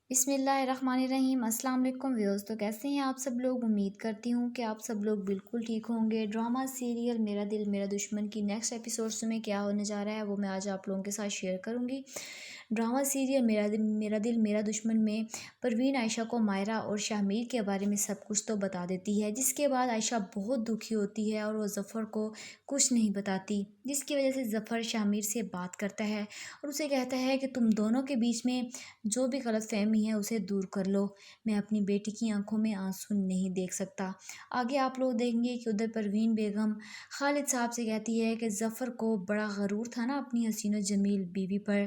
بسم اللہ الرحمن الرحیم۔ السلام علیکم ویوز، تو کیسے ہیں آپ سب لوگ؟ امید کرتی ہوں کہ آپ سب لوگ بالکل ٹھیک ہوں گے۔ ڈرامہ سیریل میرا دل میرا دشمن کی نیکسٹ ایپیسوڈس میں کیا ہونے جا رہا ہے وہ میں آج آپ لوگوں کے ساتھ شیئر کروں گی۔ ڈرامہ سیریل میرا دل میرا دشمن میں پروین عائشہ کو مائرہ اور شاہ کے بارے میں سب کچھ تو بتا دیتی ہے، جس کے بعد عائشہ بہت دکھی ہوتی ہے اور وہ ظفر کو کچھ نہیں بتاتی، جس کی وجہ سے ظفر شاہ سے بات کرتا ہے اور اسے کہتا ہے کہ تم دونوں کے بیچ میں جو بھی غلط فہمی ہے اسے دور کر لو، میں اپنی بیٹی کی آنکھوں میں آنسو نہیں دیکھ سکتا۔ آگے آپ لوگ دیکھیں گے کہ ادھر پروین بیگم خالد صاحب سے کہتی ہے کہ ظفر کو بڑا غرور تھا نا اپنی حسین و جمیل بیوی پر،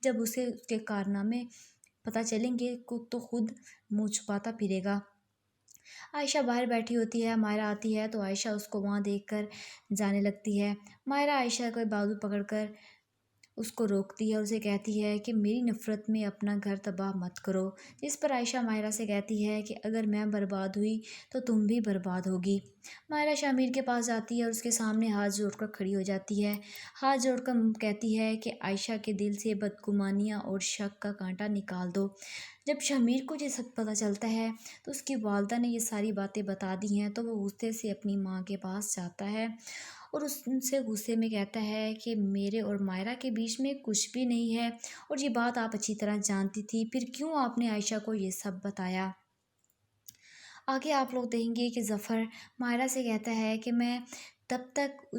جب اسے اس کے کارنامے پتہ چلیں گے تو خود منہ چھپاتا پھرے گا۔ عائشہ باہر بیٹھی ہوتی ہے، مائرہ آتی ہے تو عائشہ اس کو وہاں دیکھ کر جانے لگتی ہے۔ مائرہ عائشہ کو بازو پکڑ کر اس کو روکتی ہے اور اسے کہتی ہے کہ میری نفرت میں اپنا گھر تباہ مت کرو، جس پر عائشہ مائرہ سے کہتی ہے کہ اگر میں برباد ہوئی تو تم بھی برباد ہوگی۔ مائرہ شاہ کے پاس جاتی ہے اور اس کے سامنے ہاتھ جوڑ کر کھڑی ہو جاتی ہے، ہاتھ جوڑ کر کہتی ہے کہ عائشہ کے دل سے بدگمانیاں اور شک کا کانٹا نکال دو۔ جب شاہ کو یہ سب پتہ چلتا ہے تو اس کی والدہ نے یہ ساری باتیں بتا دی ہیں تو وہ غصے سے اپنی ماں کے پاس جاتا ہے اور اس سے غصے میں کہتا ہے کہ میرے اور مائرہ کے بیچ میں کچھ بھی نہیں ہے اور یہ بات آپ اچھی طرح جانتی تھی، پھر کیوں آپ نے عائشہ کو یہ سب بتایا؟ آگے آپ لوگ دیکھیں گے کہ ظفر مائرہ سے کہتا ہے کہ میں تب تک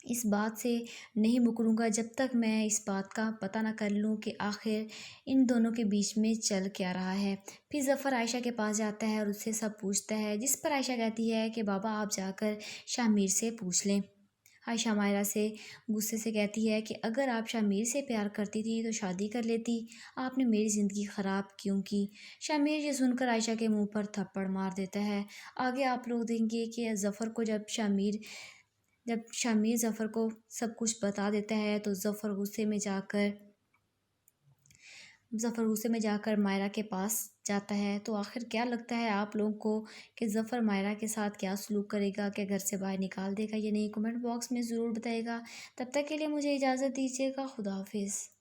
اس بات سے نہیں مکروں گا جب تک میں اس بات کا پتہ نہ کر لوں کہ آخر ان دونوں کے بیچ میں چل کیا رہا ہے۔ پھر ظفر عائشہ کے پاس جاتا ہے اور اس سے سب پوچھتا ہے، جس پر عائشہ کہتی ہے کہ بابا آپ جا کر شاہ سے پوچھ لیں۔ عائشہ مائرہ سے غصے سے کہتی ہے کہ اگر آپ شاہ سے پیار کرتی تھی تو شادی کر لیتی، آپ نے میری زندگی خراب کیوں کی؟ شاہ یہ سن کر عائشہ کے منہ پر تھپڑ مار دیتا ہے۔ آگے آپ لوگ دیکھیں گے کہ ظفر کو جب شاہ ظفر کو سب کچھ بتا دیتا ہے تو ظفر غصے میں جا کر مائرہ کے پاس جاتا ہے۔ تو آخر کیا لگتا ہے آپ لوگوں کو کہ ظفر مائرہ کے ساتھ کیا سلوک کرے گا؟ کہ گھر سے باہر نکال دے گا یا نہیں؟ کمنٹ باکس میں ضرور بتائے گا۔ تب تک کے لیے مجھے اجازت دیجیے گا۔ خدا حافظ۔